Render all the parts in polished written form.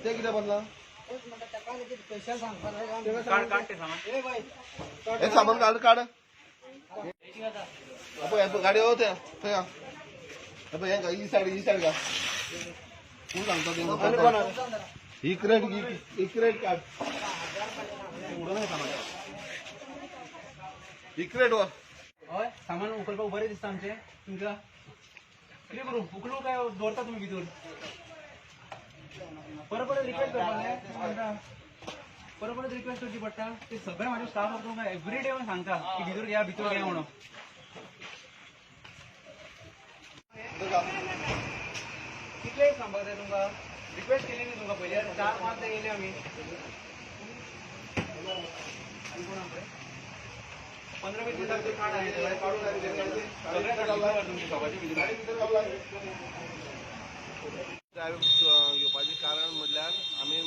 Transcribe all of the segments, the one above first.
ते किती बनला हे सामान काढ काढ गाडी होत्या ही साईड का तू सांगतो ही क्रेट काढ ही क्रेट वर हय सामान उखलपाक बरें दिसता आमचे तुमकां कितें करूं उखलू काय दवरता तुमी भितर परत परत रिक्वेस्ट करपाक परत परत रिक्वेस्ट करची पडटा ते सगळे म्हाजे स्टाफ तुमकां एवरीडे येवन सांगता की भितर घ्या म्हणून कितले सांगपाक जाय तुमकां रिक्वेस्ट केली न्ही तुमकां पयलीं 4-5 ते येयले आमी 15-20 मिनटां भितर घेवपाचें कारण म्हटल्यार आमी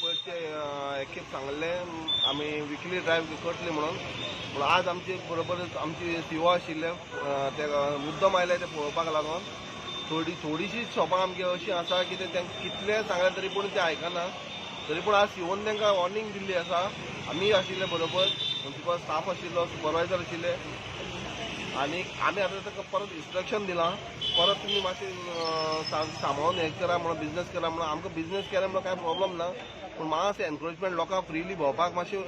पयरचे एक खेप सांगलें आमी विकली ड्रायव्ह करतली म्हणून आज आमचे बरोबर आमची सीओ आशिल्ले ते मुद्दम आयले ते पळोवपाक लागून थोडीशी शॉपां आमगे अशी आसा की ते कितले सांगले तरी पूण ते आयकना तरी पूण आज सीओन तांकां वॉर्निंग दिल्ली आसा आमी आशिल्ले बरोबर प्रिंसिपल स्टाफ आशिल्लो सुपरवायझर आशिल्ले आनी आमी आतां ताका परत इन्स्ट्रक्शन दिलां परत तुमी मातशें सांबाळून हें करा म्हणून बिजनेस करा म्हणून आमकां बिजनेस केले म्हणून कांय प्रॉब्लम ना पूण मातशें एनक्रोचमेंट लोकांक फ्रीली भोंवपाक मातशें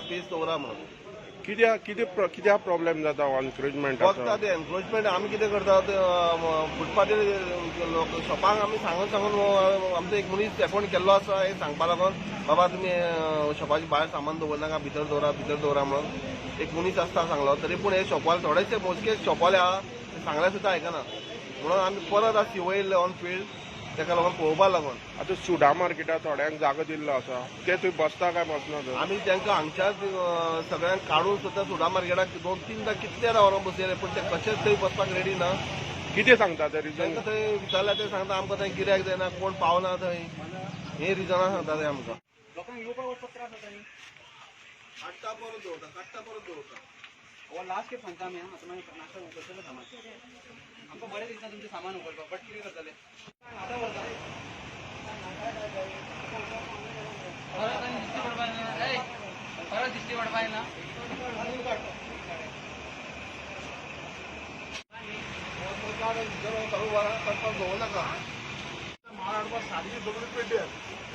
स्पेस दवरा म्हणून कित्याक प्रॉब्लेम जाता एनक्रोचमेंट फक्त ते एनक्रोचमेंट आमी कितें करता फुटपाथेर शॉपांक आमी सांगून आमचो एक मनीस एपॉयंट केल्लो आसा हे सांगपा लागून बाबा तुमी शॉपाची भायर सामान दवरनाका भितर दवरा म्हणून एक मनीस आसता सांगलो तरी पूण हे शॉपवाले थोडेशे मोजके शॉपवाले आहा सांगल्या सुद्दां आयकना म्हणून आमी परत आज सीओ येयल्ले ऑन फील्ड ताका लागून पळोवपा लागून आतां सुडा मार्केटात थोड्यांक जागो दिल्लो आसा ते थंय बसता काय बसना आमी तांकां हांगच्याच सगळ्यांक काडून सुद्दां सुडा मार्केटाक 2-3दां कितले व्हरोन बसयले पूण ते कशेच थंय बसपाक रेडी ना कितें सांगता ते रिजन तांकां थंय विचारल्यार ते सांगता आमकां थंय गिरायक जायना कोण पावना थंय हे रिजनां सांगता ते आमकां लोकांक येवपाक वचपाक त्रास जाता न्ही काडटा परत दवरता हो लास्ट खेप सांगता आमी आतां मागीर नाश्ता उखलतलो सामान आमकां बरें दिसना तुमचें सामान उखलपाक बट कितें करतले आतां व्हरता परत दिश्टी पडपाक ना दवरनाका माळ हाडपाक सारकी सगळी पेड्ड्यार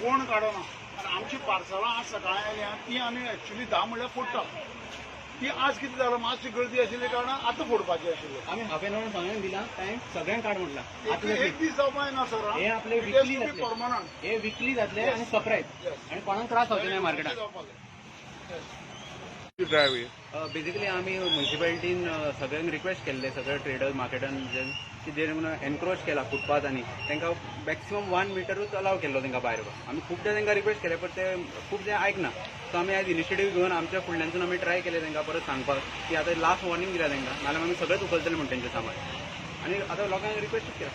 कोण काडना आनी आमची पार्सलां आज सकाळीं आयल्या ती आमी एक्चुली 10 म्हणल्यार फोडटा ती आज कितें जालें मातशी गर्दी आशिल्ल्या कारणान आतां फोडपाची आशिल्ली आमी हाफ एन अवर सांगून दिला टायम सगळ्यांक काड म्हटला एक दीस जावपाक ना सर हे आपले विकली जातले परमनंट हे विकली जातले आनी सरप्राईज आणि कोणाक त्रास जावचे नाही मार्केटात ड्रायव्ह बेसिकली आमी म्युनिसिपालिटीन सगळ्यांक रिक्वेस्ट केल्ले सगळे ट्रेडर्स मार्केटान की जे एनक्रोच केला फुटपाथांनी तांकां मॅक्सिमम 1 मिटरूच अलाव केल्लो तांकां भायर आमी खूबदां तांकां रिक्वेस्ट केले पण ते खूब जे आयकना सो आमी आयज इनिशिएटीव घेवन आमच्या फुडल्यानसून आमी ट्राय केले तांकां परत सांगपाक की आतां लास्ट वॉर्निंग दिला तांकां नाल्यार आमी सगळेंच उखलतले म्हणून तेंचें सामान आनी आतां लोकांक रिक्वेस्टूच केला